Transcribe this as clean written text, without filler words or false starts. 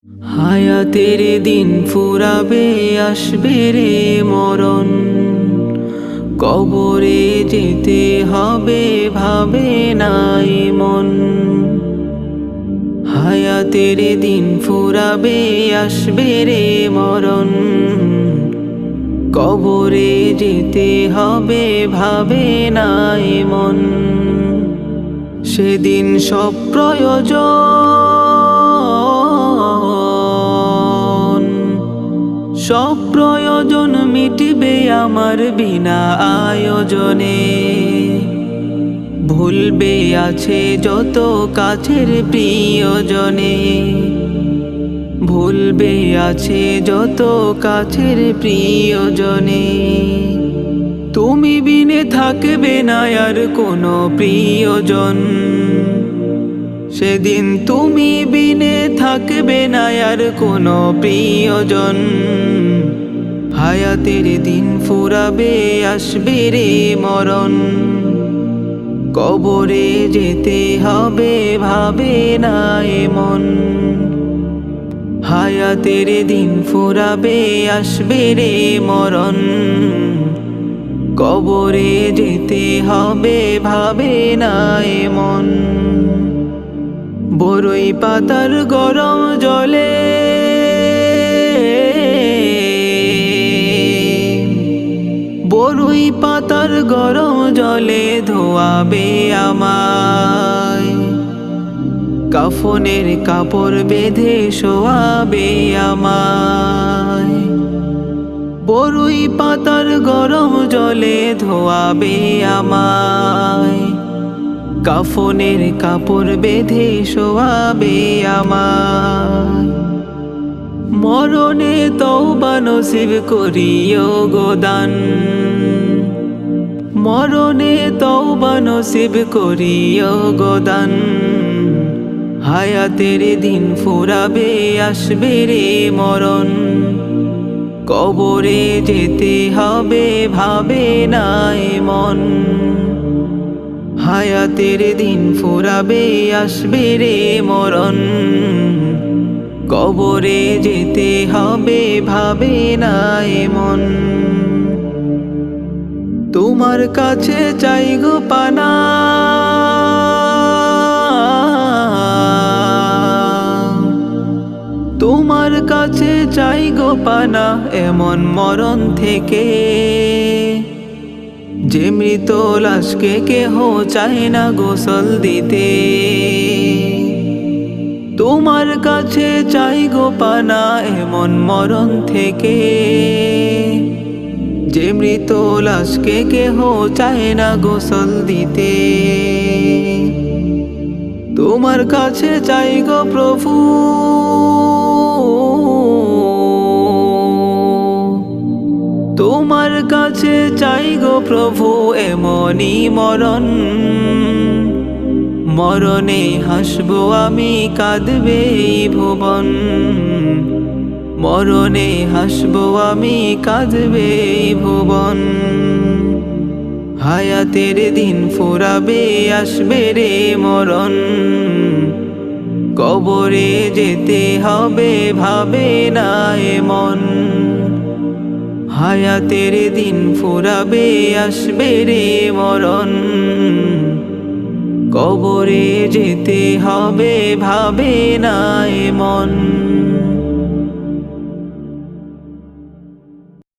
হায়াতের দিন ফুরাবে, আসবে রে মরণ। কবরে যেতে হবে, ভাবে নাই মন। হায়াতের দিন ফুরাবে, আসবে রে মরণ। কবরে যেতে হবে, ভাবে নাই মন। সেদিন সব প্রয়োজন মিটিবে আমার বিনা আয়োজনে। ভুলবে আছে যত কাছের প্রিয়জনে, ভুলবে আছে যত কাছের প্রিয়জনে। তুমি বিনে থাকবে না আর কোনো প্রিয়জন। সেদিন তুমি বিনে থাকবে না আর কোনো প্রিয়জন। হায়াতের দিন ফুরাবে, আসবে রে মরণ। কবরে যেতে হবে, ভাবে নাই মন। হায়াতের দিন ফুরাবে, আসবে রে মরণ। কবরে যেতে হবে, ভাবে নাই মন। বরই পাতার গরম জলে, বরই পাতার গরম জলে ধোয়াবে আমায়। কাফনের কাপড় বেঁধে শোয়াবে আমায়। বরই পাতার গরম জলে ধোয়াবে আমায়। কাফনের কাপড় বেঁধে শোয়াবে আমায়। মরণে তওবা নসিব করিও গোদান। মরণে তওবা নসিব করিও গোদান। হায়াতের দিন ফুরাবে, আসবে রে মরণ। কবরে যেতে হবে, ভাবে নাই মন। হায়াতের দিন ফুরাবে, আসবে রে মরণ। কবরে যেতে হবে, ভাবে নাই মন। তোমার কাছে চাই গো পানা, তোমার কাছে চাই গো পানা এমন মরণ থেকে। যে মৃত লাশকে কেহ চায় না গোসল দিতে। তোমার কাছে চাই গো পানা এমন মরণ থেকে। যে মৃত লাশকে কেহ চায় না গোসল দিতে। তোমার কাছে চাই গো প্রভু, তোমার কাছে চাই গো প্রভু এমনই মরণ। মরণে হাসবো আমি, কাঁদবে এই ভুবন। মরণে হাসবো আমি, কাঁদবে এই ভুবন। হায়াতের দিন ফুরাবে, আসবে রে মরণ। কবরে যেতে হবে, ভাবে নাই মন। হায়াতের দিন ফুরাবে, আসবে রে মরণ। কবরে যেতে হবে, ভাবে নাই মন।